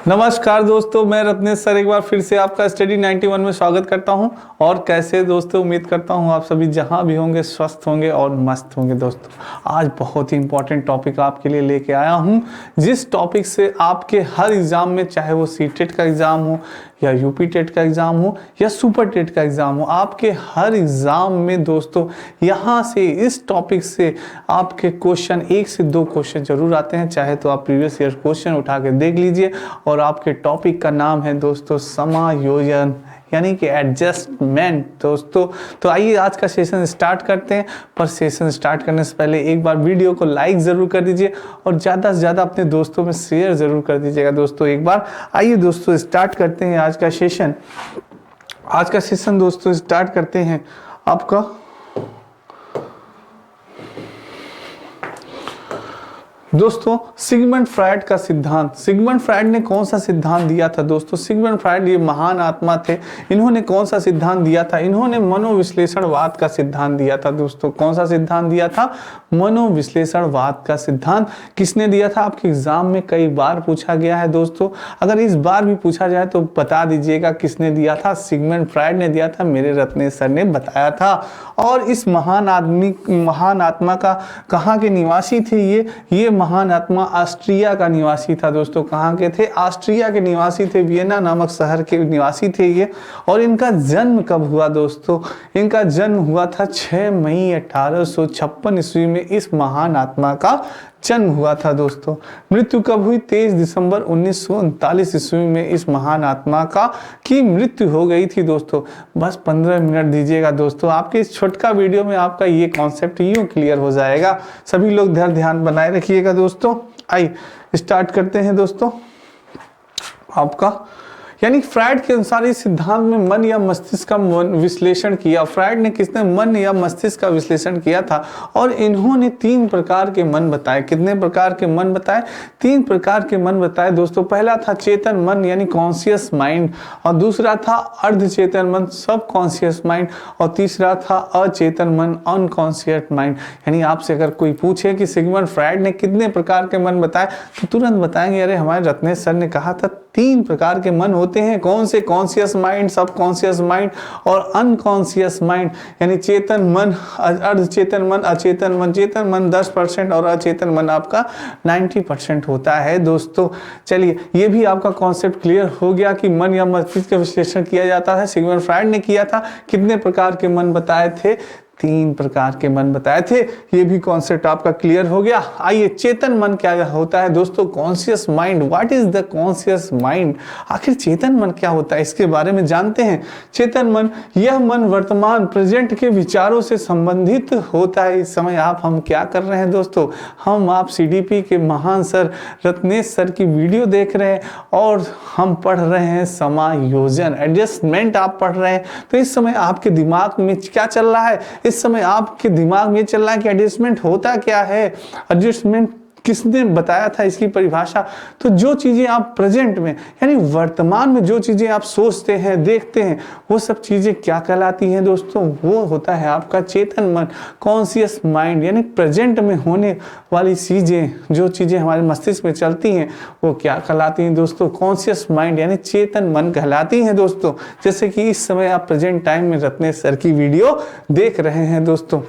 नमस्कार दोस्तों, मैं रत्नेश सर एक बार फिर से आपका स्टडी 91 में स्वागत करता हूं। और कैसे दोस्तों, उम्मीद करता हूं आप सभी जहां भी होंगे स्वस्थ होंगे और मस्त होंगे। दोस्तों आज बहुत ही इंपॉर्टेंट टॉपिक आपके लिए लेके आया हूं, जिस टॉपिक से आपके हर एग्ज़ाम में, चाहे वो सीटेट का एग्ज़ाम हो या यूपी टेट का एग्ज़ाम हो या सुपर टेट का एग्ज़ाम हो, आपके हर एग्ज़ाम में दोस्तों यहाँ से इस टॉपिक से आपके क्वेश्चन 1 से 2 क्वेश्चन जरूर आते हैं। चाहे तो आप प्रीवियस ईयर क्वेश्चन उठा के देख लीजिए। और आपके टॉपिक का नाम है दोस्तों समायोजन, यानी कि एडजस्टमेंट। दोस्तों तो आइए आज का सेशन स्टार्ट करते हैं। पर सेशन स्टार्ट करने से पहले एक बार वीडियो को लाइक ज़रूर कर दीजिए और ज़्यादा से ज़्यादा अपने दोस्तों में शेयर ज़रूर कर दीजिएगा। दोस्तों एक बार आइए दोस्तों स्टार्ट करते हैं आज का सेशन। आज का सेशन दोस्तों स्टार्ट करते हैं आपका दोस्तों सिगमंड फ्रायड का सिद्धांत। सिगमंड फ्रायड ने कौन सा सिद्धांत दिया था दोस्तों? सिगमंड फ्रायड ये महान आत्मा थे। इन्होंने कौन सा सिद्धांत दिया था? इन्होंने मनोविश्लेषणवाद का सिद्धांत दिया था। दोस्तों कौन सा सिद्धांत दिया था? मनोविश्लेषणवाद का सिद्धांत किसने दिया था? आपके एग्जाम में कई बार पूछा गया है दोस्तों। अगर इस बार भी पूछा जाए तो बता दीजिएगा किसने दिया था। सिगमंड फ्रायड ने दिया था, मेरे रत्नेश सर ने बताया था। और इस महान आत्मा का कहाँ के निवासी थे? ये महान आत्मा ऑस्ट्रिया का निवासी था। दोस्तों कहाँ के थे? ऑस्ट्रिया के निवासी थे, वियना नामक शहर के निवासी थे ये। और इनका जन्म कब हुआ दोस्तों? इनका जन्म हुआ था 6 मई 1856 ईस्वी में। इस महान आत्मा का जन्म हुआ था दोस्तों। मृत्यु कब हुई? 23 दिसंबर 1939 ईस्वी में इस महान आत्मा की मृत्यु हो गई थी दोस्तों। बस 15 मिनट दीजिएगा दोस्तों, आपके इस छोटका वीडियो में आपका ये कॉन्सेप्ट यूं क्लियर हो जाएगा। सभी लोग ध्यान बनाए रखिएगा दोस्तों। आइए स्टार्ट करते हैं दोस्तों। आपका यानी फ्रायड के अनुसार इस सिद्धांत में मन या मस्तिष्क का विश्लेषण किया। फ्रायड ने किसने? मन या मस्तिष्क का विश्लेषण किया था। और इन्होंने 3 प्रकार के मन बताए। कितने प्रकार के मन बताए? 3 प्रकार के मन बताए दोस्तों। पहला था चेतन मन यानी कॉन्शियस माइंड, और दूसरा था अर्धचेतन मन सब कॉन्शियस माइंड, और तीसरा था अचेतन मन अनकॉन्शियस माइंड। यानी आपसे अगर कोई पूछे कि सिगमंड फ्रायड ने कितने प्रकार के मन बताए तो तुरंत बताएंगे अरे हमारे रत्नेश सर ने कहा था 3 प्रकार के मन होते हैं। कौन से? कॉन्शियस माइंड, सब कॉन्शियस माइंड और अनकॉन्शियस माइंड। यानी चेतन मन, अर्धचेतन मन, अचेतन मन। चेतन मन 10% और अचेतन मन आपका 90% होता है दोस्तों। चलिए ये भी आपका कॉन्सेप्ट क्लियर हो गया कि मन या मस्तिष्क का विश्लेषण किया जाता है। सिगमंड फ्रायड ने किया था। कितने प्रकार के मन बताए थे? 3 प्रकार के मन बताए थे। ये भी कॉन्सेप्ट आपका क्लियर हो गया। आइए चेतन मन क्या होता है दोस्तों? Conscious mind. What is the conscious mind? आखिर चेतन मन क्या होता है, इसके बारे में जानते हैं। चेतन मन, यह मन वर्तमान प्रेजेंट के विचारों से संबंधित होता है। इस समय हम क्या कर रहे हैं दोस्तों? आप सीडीपी के महान सर रत्नेश सर की वीडियो देख रहे हैं और हम पढ़ रहे हैं समायोजन, एडजस्टमेंट आप पढ़ रहे हैं। तो इस समय आपके दिमाग में क्या चल रहा है? इस समय आपके दिमाग में चल रहा है कि एडजस्टमेंट होता क्या है, एडजस्टमेंट किसने बताया था इसकी परिभाषा? तो जो चीजें आप प्रेजेंट में यानी वर्तमान में जो चीजें आप सोचते हैं, देखते हैं, वो सब चीजें क्या कहलाती हैं दोस्तों? वो होता है आपका चेतन मन, कॉन्शियस माइंड। यानी प्रेजेंट में होने वाली चीजें, जो चीजें हमारे मस्तिष्क में चलती हैं, वो क्या कहलाती हैं दोस्तों? कॉन्शियस माइंड यानी चेतन मन कहलाती हैं दोस्तों। जैसे कि इस समय आप प्रेजेंट टाइम में रत्नेश सर की वीडियो देख रहे हैं दोस्तों।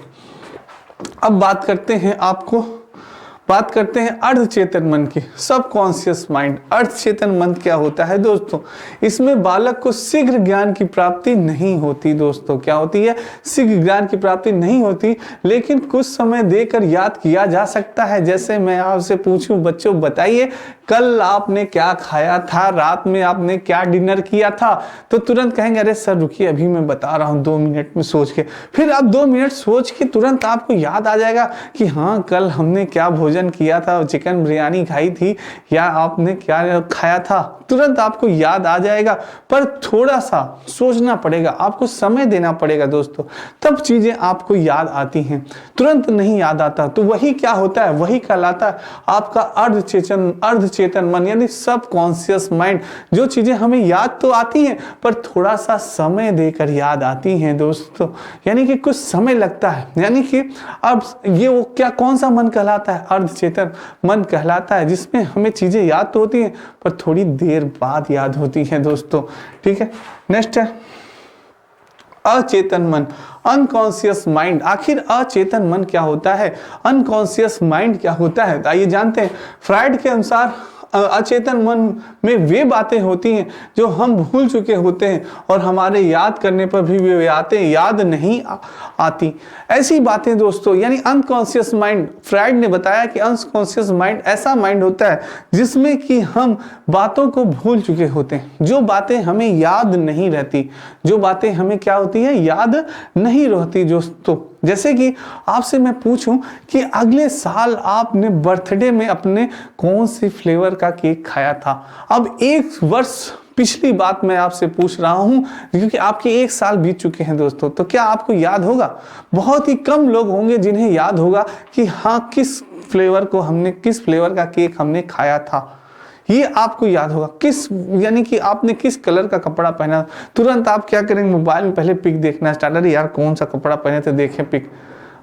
अब बात करते हैं अर्धचेतन मन की, सब कॉन्शियस माइंड। अर्धचेतन मन क्या होता है दोस्तों? इसमें बालक को शीघ्र ज्ञान की प्राप्ति नहीं होती दोस्तों। क्या होती है? शीघ्र ज्ञान की प्राप्ति नहीं होती, लेकिन कुछ समय देकर याद किया जा सकता है। जैसे मैं आपसे पूछूं, बच्चों बताइए कल आपने क्या खाया था, रात में आपने क्या डिनर किया था? तो तुरंत कहेंगे अरे सर रुकिए अभी मैं बता रहा हूँ 2 मिनट में सोच के। फिर आप 2 मिनट सोच के तुरंत आपको याद आ जाएगा कि हाँ कल हमने क्या भोजन किया था, चिकन बिरयानी खाई थी या आपने क्या खाया था, तुरंत आपको याद आ जाएगा। पर थोड़ा सा सोचना पड़ेगा, आपको समय देना पड़ेगा दोस्तों, तब चीजें आपको याद आती हैं, तुरंत नहीं याद आता। तो वही क्या होता है? वही कहलाता है आपका अर्धचेतन मन यानी सब कॉन्शियस माइंड। जो चीजें हमें याद तो आती हैं पर थोड़ा सा समय देकर याद आती हैं दोस्तों, यानी कि कुछ समय लगता है। यानी कि अब ये वो क्या कौन सा मन कहलाता है? अर्धचेतन मन कहलाता है, जिसमें हमें चीजें याद तो होती हैं पर थोड़ी देर बाद याद होती हैं दोस्तों। ठीक है, नेक्स्ट है अचेतन मन, अनकॉन्शियस माइंड। आखिर अचेतन मन क्या होता है, अनकॉन्शियस माइंड क्या होता है, आइए जानते हैं। फ्राइड के अनुसार अचेतन मन में वे बातें होती हैं जो हम भूल चुके होते हैं और हमारे याद करने पर भी वे बातें याद नहीं आती। ऐसी बातें दोस्तों यानी अनकॉन्शियस माइंड, फ्राइड ने बताया कि अनकॉन्शियस माइंड ऐसा माइंड होता है जिसमें कि हम बातों को भूल चुके होते हैं, जो बातें हमें याद नहीं रहती, जो बातें हमें क्या होती है याद नहीं रहती दोस्तों। जैसे कि आपसे मैं पूछूं कि अगले साल आपने बर्थडे में अपने कौन सी फ्लेवर का केक खाया था। अब एक वर्ष पिछली बात मैं आपसे पूछ रहा हूं क्योंकि आपके एक साल बीत चुके हैं दोस्तों, तो क्या आपको याद होगा? बहुत ही कम लोग होंगे जिन्हें याद होगा कि हाँ किस फ्लेवर का केक हमने खाया था। ये आपको याद होगा किस, यानी कि आपने किस कलर का कपड़ा पहना। तुरंत आप क्या करेंगे, मोबाइल में पहले पिक देखना स्टार्ट, अरे यार कौन सा कपड़ा पहने थे देखें पिक।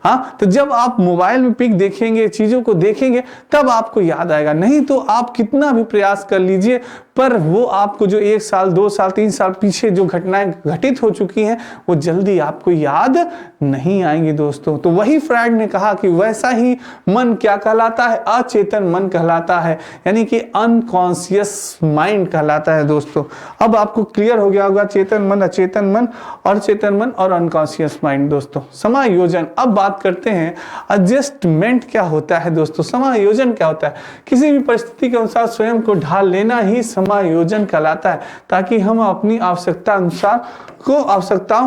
हाँ, तो जब आप मोबाइल में पिक देखेंगे, चीजों को देखेंगे, तब आपको याद आएगा। नहीं तो आप कितना भी प्रयास कर लीजिए पर वो आपको जो 1 साल 2 साल 3 साल पीछे जो घटनाएं घटित हो चुकी हैं वो जल्दी आपको याद नहीं आएंगी दोस्तों। तो वही फ्राइड ने कहा कि वैसा ही मन क्या कहलाता है, अचेतन मन कहलाता है, यानी कि अनकॉन्शियस माइंड कहलाता है दोस्तों। अब आपको क्लियर हो गया होगा चेतन मन, अचेतन मन, अचेतन मन और अनकॉन्शियस माइंड दोस्तों। समायोजन, अब बात करते हैं एडजस्टमेंट क्या होता है दोस्तों। समायोजन क्या होता है, किसी भी परिस्थिति के अनुसार स्वयं को ढाल लेना ही समायोजन कहलाता है, ताकि हम अपनी आवश्यकताओं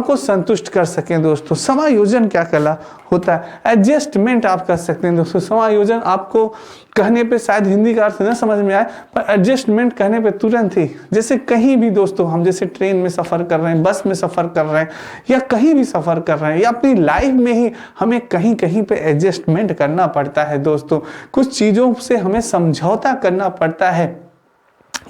को संतुष्ट कर सकें दोस्तों। समायोजन क्या कहला होता है, एडजस्टमेंट आप कर सकते हैं दोस्तों। समायोजन आपको कहने पे शायद हिंदी का अर्थ न समझ में आए, पर एडजस्टमेंट कहने पे तुरंत ही, जैसे कहीं भी दोस्तों हम जैसे ट्रेन में सफर कर रहे हैं, बस में सफर कर रहे हैं या कहीं भी सफर कर रहे हैं या अपनी लाइफ में ही हमें कहीं कहीं पे एडजस्टमेंट करना पड़ता है दोस्तों। कुछ चीजों से हमें समझौता करना पड़ता है।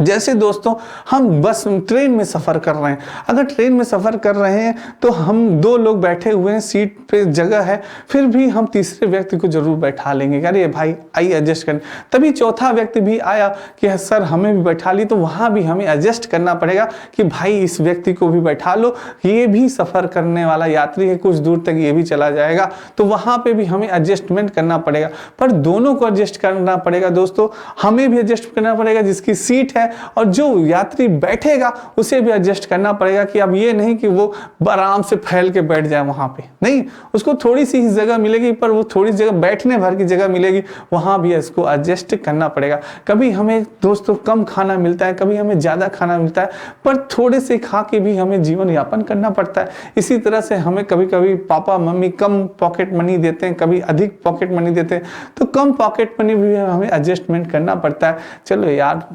जैसे दोस्तों हम बस ट्रेन में सफर कर रहे हैं, अगर ट्रेन में सफर कर रहे हैं तो हम 2 लोग बैठे हुए हैं, सीट पे जगह है, फिर भी हम तीसरे व्यक्ति को जरूर बैठा लेंगे, अरे भाई आइए एडजस्ट करने। तभी चौथा व्यक्ति भी आया कि सर हमें भी बैठा ली, तो वहां भी हमें एडजस्ट करना पड़ेगा कि भाई इस व्यक्ति को भी बैठा लो, ये भी सफर करने वाला यात्री है, कुछ दूर तक ये भी चला जाएगा, तो वहां पे भी हमें एडजस्टमेंट करना पड़ेगा। पर दोनों को एडजस्ट करना पड़ेगा दोस्तों, हमें भी एडजस्ट करना पड़ेगा जिसकी सीट है, और जो यात्री बैठेगा उसे भी एडजस्ट करना पड़ेगा कि अब ये नहीं कि वो आराम से फैल के बैठ जाए वहां पे, नहीं, उसको थोड़ी सी ही जगह मिलेगी, पर वो थोड़ी जगह बैठने भर की जगह मिलेगी, वहां भी इसको एडजस्ट करना पड़ेगा। कभी हमें दोस्तों कम खाना मिलता है, कभी हमें ज्यादा खाना मिलता है, पर थोड़े से खा के भी हमें जीवन यापन करना पड़ता है। इसी तरह से हमें कभी कभी पापा मम्मी कम पॉकेट मनी देते हैं, कभी अधिक पॉकेट मनी देते हैं, तो कम पॉकेट मनी भी हमें एडजस्टमेंट करना पड़ता है। चलो यार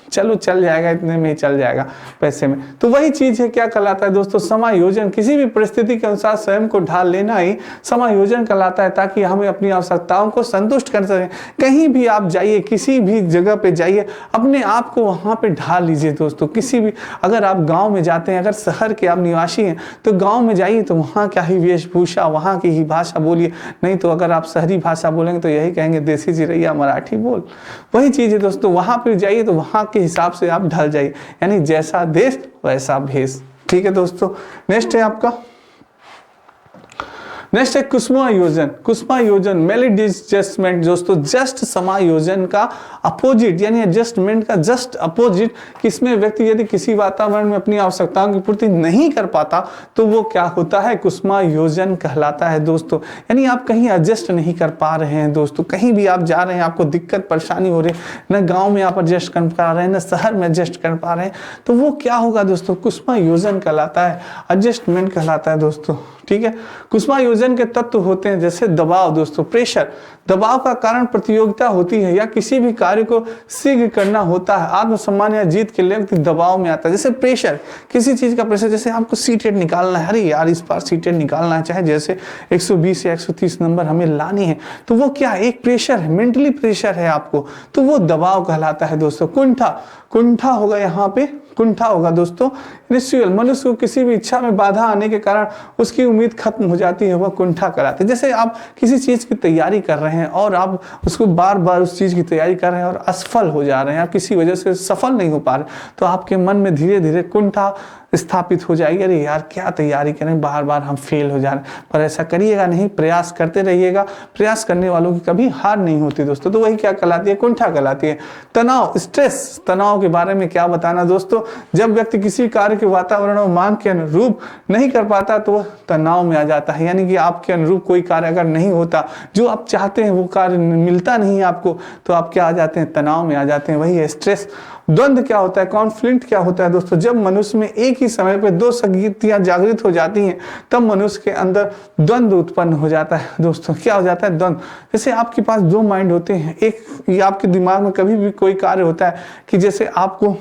चलो चल जाएगा, इतने में ही चल जाएगा पैसे में। तो वही चीज है, क्या कहलाता है दोस्तों, समायोजन। किसी भी परिस्थिति के अनुसार स्वयं को ढाल लेना ही समायोजन कहलाता है, ताकि हमें अपनी आवश्यकताओं को संतुष्ट कर सकें। कहीं भी आप जाइए, किसी भी जगह पे जाइए, अपने आप को वहां पे ढाल लीजिए दोस्तों। किसी भी, अगर आप गांव में जाते हैं, अगर शहर के आप निवासी हैं तो गांव में जाइए तो वहां क्या ही वेशभूषा, वहां की ही भाषा बोलिए। नहीं तो अगर आप शहरी भाषा बोलेंगे तो यही कहेंगे देसी चिरैया मराठी बोल। वही चीज है दोस्तों, वहां पे जाइए तो वहां के हिसाब से आप ढल जाइए, यानी जैसा देश वैसा भेष। ठीक है दोस्तों, नेक्स्ट है आपका, नेक्स्ट है कुसुमायोजन। कुसुमायोजन मेलिडिजस्टमेंट दोस्तों, जस्ट समायोजन का अपोजिट, यानी एडजस्टमेंट का जस्ट अपोजिट। किसमें व्यक्ति यदि किसी वातावरण में अपनी आवश्यकताओं की पूर्ति नहीं कर पाता तो वो क्या होता है, कुसुमायोजन कहलाता है दोस्तों। यानी आप कहीं एडजस्ट नहीं कर पा रहे हैं दोस्तों, कहीं भी आप जा रहे हैं, आपको दिक्कत परेशानी हो रही है, न गाँव में आप एडजस्ट कर पा रहे हैं, न शहर में एडजस्ट कर पा रहे हैं, तो वो क्या होगा दोस्तों, कुसुमायोजन कहलाता है, एडजस्टमेंट कहलाता है दोस्तों। ठीक है, कुसुमायोजन के तत्व होते हैं जैसे दबाव दोस्तों, प्रेशर। दबाव का कारण प्रतियोगिता होती है या किसी भी कार्य को शीघ्र करना होता है, आत्मसम्मान या जीत के लिए व्यक्ति दबाव में आता है। जैसे प्रेशर, किसी चीज का प्रेशर, जैसे आपको सीटेट निकालना है, अरे यार इस बार सीटेट निकालना है, चाहे जैसे 120 या 130 नंबर हमें लानी है, तो वो क्या एक प्रेशर है, मेंटली प्रेशर है आपको, तो वो दबाव कहलाता है दोस्तों। कुंठा, कुंठा होगा यहाँ पे कुंठा होगा दोस्तों। निश्चल मनुष्य को किसी भी इच्छा में बाधा आने के कारण उसकी उम्मीद खत्म हो जाती है, वह कुंठा कहलाती है। जैसे आप किसी चीज की तैयारी कर रहे हैं और आप उसको बार बार उस चीज की तैयारी कर रहे हैं और असफल हो जा रहे हैं, आप किसी वजह से सफल नहीं हो पा रहे, तो आपके मन में धीरे धीरे कुंठा स्थापित हो जाएगी, अरे यार क्या तैयारी करें, बार बार हम फेल हो जा रहे हैं। पर ऐसा करिएगा नहीं, प्रयास करते रहिएगा। प्रयास करने वालों की कभी हार नहीं होती दोस्तों। तो वही क्या कहलाती है, कुंठा कहलाती है। तनाव, स्ट्रेस, तनाव के बारे में क्या बताना दोस्तों। जब व्यक्ति किसी कार्य के वातावरण और मांग के अनुरूप नहीं कर पाता तो वह तनाव में आ जाता है। यानी कि आपके अनुरूप कोई कार्य अगर नहीं होता, जो आप चाहते हैं वो कार्य मिलता नहीं है आपको, तो आप क्या आ जाते हैं, तनाव में आ जाते हैं। वही है स्ट्रेस। द्वंद्व क्या होता है, कॉन्फ्लिक्ट क्या होता है दोस्तों। जब मनुष्य में एक ही समय पे दो शक्तियां जागृत हो जाती हैं, तब मनुष्य के अंदर द्वंद्व उत्पन्न हो जाता है दोस्तों। क्या हो जाता है, द्वंद्व। जैसे आपके पास दो माइंड होते हैं, एक ये आपके दिमाग में कभी भी कोई कार्य होता है कि जैसे आपको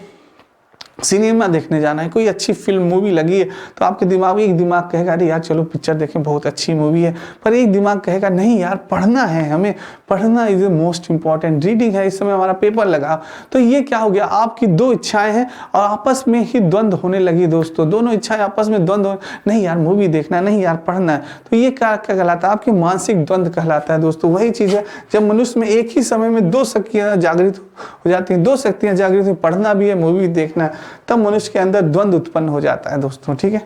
सिनेमा देखने जाना है, कोई अच्छी फिल्म मूवी लगी है, तो आपके दिमाग में एक दिमाग कहेगा अरे यार चलो पिक्चर देखें, बहुत अच्छी मूवी है। पर एक दिमाग कहेगा नहीं यार पढ़ना है, हमें पढ़ना is the most important, reading है, इस समय हमारा पेपर लगा। तो ये क्या हो गया, आपकी दो इच्छाएं हैं और आपस में ही द्वंद्व होने लगी दोस्तों। दोनों इच्छाएं आपस में द्वंद्व, नहीं यार मूवी देखना, नहीं यार पढ़ना है। तो ये क्या कहलाता है, आपके मानसिक द्वंद्व कहलाता है दोस्तों। वही चीज है जब मनुष्य में एक ही समय में दो शक्तियां जागृत हो जाती हैं, दो शक्तियां जागृत हो, पढ़ना भी है, मूवी देखना है, तब मनुष्य के अंदर द्वंद्व उत्पन्न हो जाता है दोस्तों। ठीक है,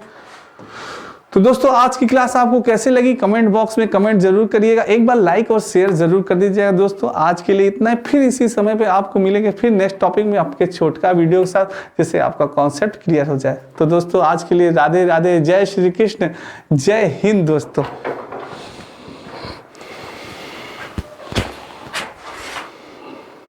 तो दोस्तों आज की क्लास आपको कैसे लगी कमेंट बॉक्स में कमेंट जरूर करिएगा। एक बार लाइक और शेयर जरूर कर दीजिएगा दोस्तों। आज के लिए इतना है, फिर इसी समय पे आपको मिलेंगे फिर नेक्स्ट टॉपिक में आपके छोटका वीडियो के साथ, जिससे आपका कॉन्सेप्ट क्लियर हो जाए। तो दोस्तों आज के लिए राधे राधे, जय श्री कृष्ण, जय हिंद दोस्तों।